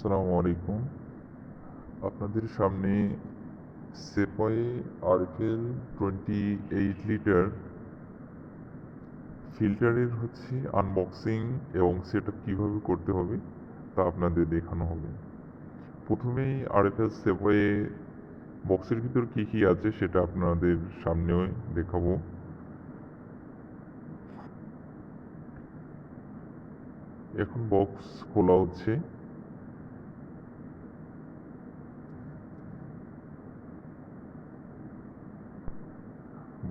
আসসালামু আলাইকুম। আপনাদের সামনে সেপয়ে আরকেল 28 লিটার ফিল্টারের আনবক্সিং এবং সেটআপ কীভাবে করতে হবে তা আপনাদের দেখানো হবে। প্রথমেই আরকেল সেপয়ে বক্সের ভিতর কী কী আছে সেটা আপনাদের সামনে দেখাবো। এখন বক্স খোলা হচ্ছে।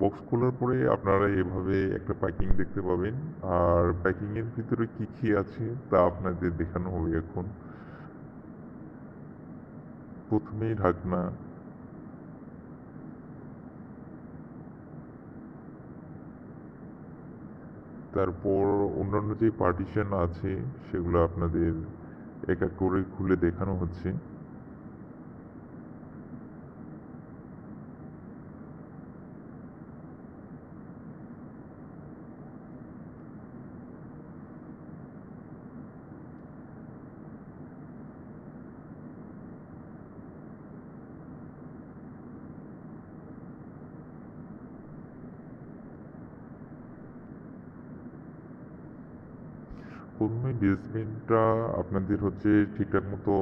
বক্স খোলার পরে আপনারা এভাবে একটা প্যাকিং দেখতে পাবেন, আর প্যাকিংয়ের ভিতরে কী কী আছে তা আপনাদের দেখানো হবে এখন। প্রথমেই ঢাকনা, তারপর অন্যান্য যে পার্টিশন আছে সেগুলো আপনাদের এক এক করে খুলে দেখানো হচ্ছে। প্রথমে বেসমেন্টটা আপনাদের ঠিকঠাক মতো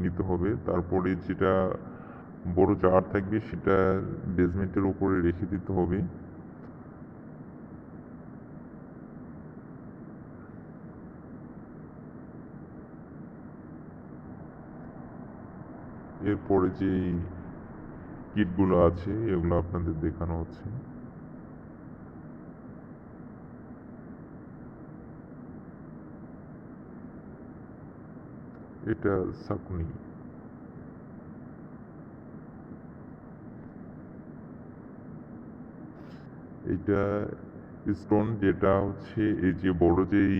নিতে হবে, তারপরে যেটা বড় জার থাকবে সেটা বেসমেন্টের উপরে রেখে দিতে হবে। এরপরে যে কিটগুলো আছে এগুলো আপনাদের দেখানো হচ্ছে। এটা সাকুনি, এটা স্টোন, যেটা এই যে বড় যেই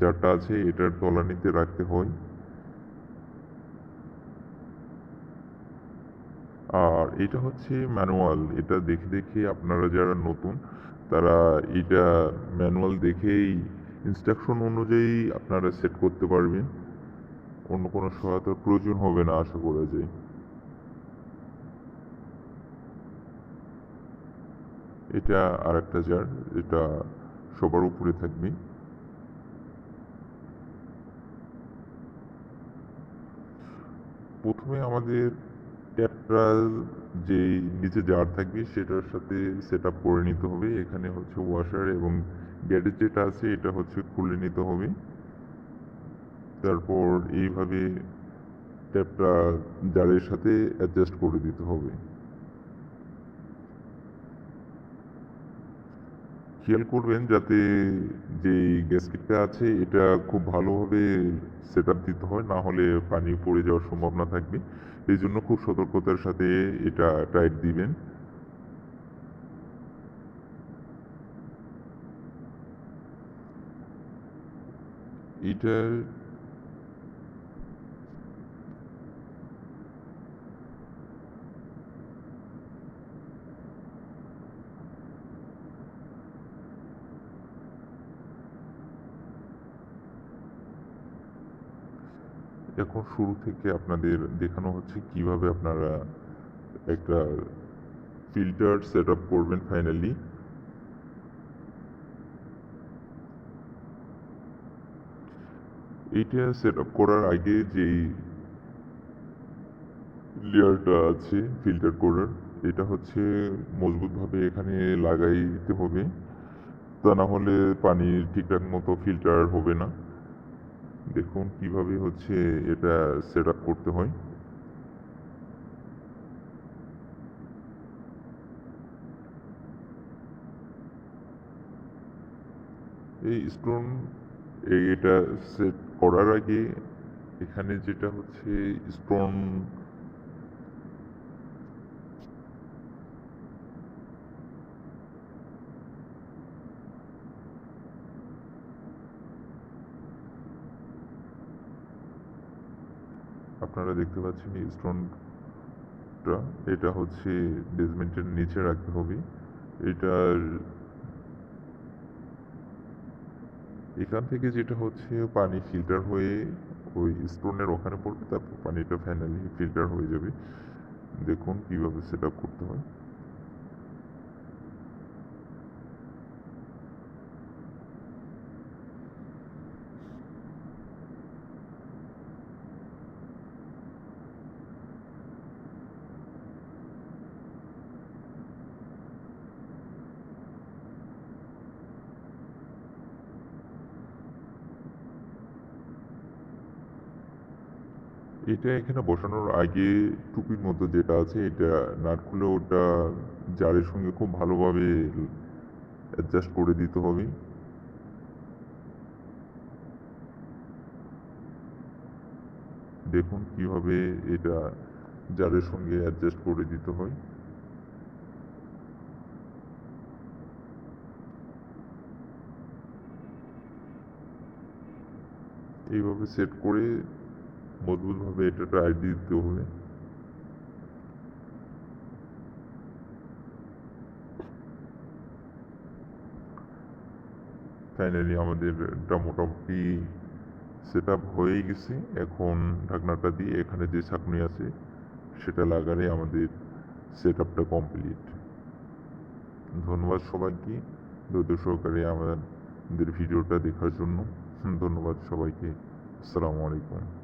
জারটা আছে এটার তলানিতে রাখতে হয়। আর এটা ম্যানুয়াল, এটা দেখে দেখে আপনারা যারা নতুন তারা এটা ম্যানুয়াল দেখেই ইনস্ট্রাকশন অনুযায়ী আপনারা সেট করতে পারবেন। অন্য কোনো সহায়তার প্রয়োজন হবে না আশা করা যায়। এটা আর একটা জার, এটা সবার উপরে থাকবে। প্রথমে আমাদের ট্যাপটা যেই নিচে জার থাকবে সেটার সাথে সেট আপ করে নিতে হবে। এখানে ওয়াশার এবং গ্যারেজ যেটা আছে এটা খুলে নিতে হবে। তারপর এইভাবে ট্যাপটা জারের সাথে অ্যাডজাস্ট করে দিতে হবে। খেয়াল করবেন যাতে যে গ্যাসকেটটা আছে এটা খুব ভালোভাবে সেট আপ দিতে হয়, না হলে পানি পড়ে যাওয়ার সম্ভাবনা থাকবে। এই জন্য খুব সতর্কতার সাথে এটা টাইট দিবেন। এটার এখন শুরু থেকে আপনাদের দেখানো হচ্ছে কিভাবে আপনারা একটা ফিল্টার সেট আপ করবেন ফাইনালি। এইটা সেট আপ করার আগে যেই লেয়ারটা আছে ফিল্টার করার, এটা মজবুতভাবে এখানে লাগাই দিতে হবে, তা না হলে পানি ঠিকঠাক মতো ফিল্টার হবে না। দেখুন কিভাবে এটা সেট আপ করতে হয়। এই স্টোন এটা সেট করার আগে এখানে যেটা স্টোন আপনারা দেখতে পাচ্ছেন এই স্টোনটা, এটা বেসমেন্টের নিচে রাখতে হবে। এটার এখান থেকে যেটা হচ্ছে পানি ফিল্টার হয়ে ওই স্টোনের ওখানে পড়বে, তারপর পানিটা ফাইনালি ফিল্টার হয়ে যাবে। দেখুন কিভাবে সেট আপ করতে হয়। এটা এখানে বসানোর আগে টুপির মতো যেটা আছে এটা নাট খুলে ওটা জারের সঙ্গে খুব ভালোভাবে অ্যাডজাস্ট করে দিতে হবে। দেখুন কিভাবে এটা জারের সঙ্গে অ্যাডজাস্ট করে দিতে হয়। এইভাবে সেট করে মজবুতভাবে এটা টাইট দিতে হবে। ফাইনালি আমাদের এটা মোটামুটি সেট আপ হয়েই গেছে। এখন ঢাকনাটা দিয়ে এখানে যে ছাঁকনি আছে সেটা লাগালে আমাদের সেট আপটা কমপ্লিট। ধন্যবাদ সবাইকে ধৈর্য সহকারে আমাদের ভিডিওটা দেখার জন্য। ধন্যবাদ সবাইকে। আসসালামু আলাইকুম।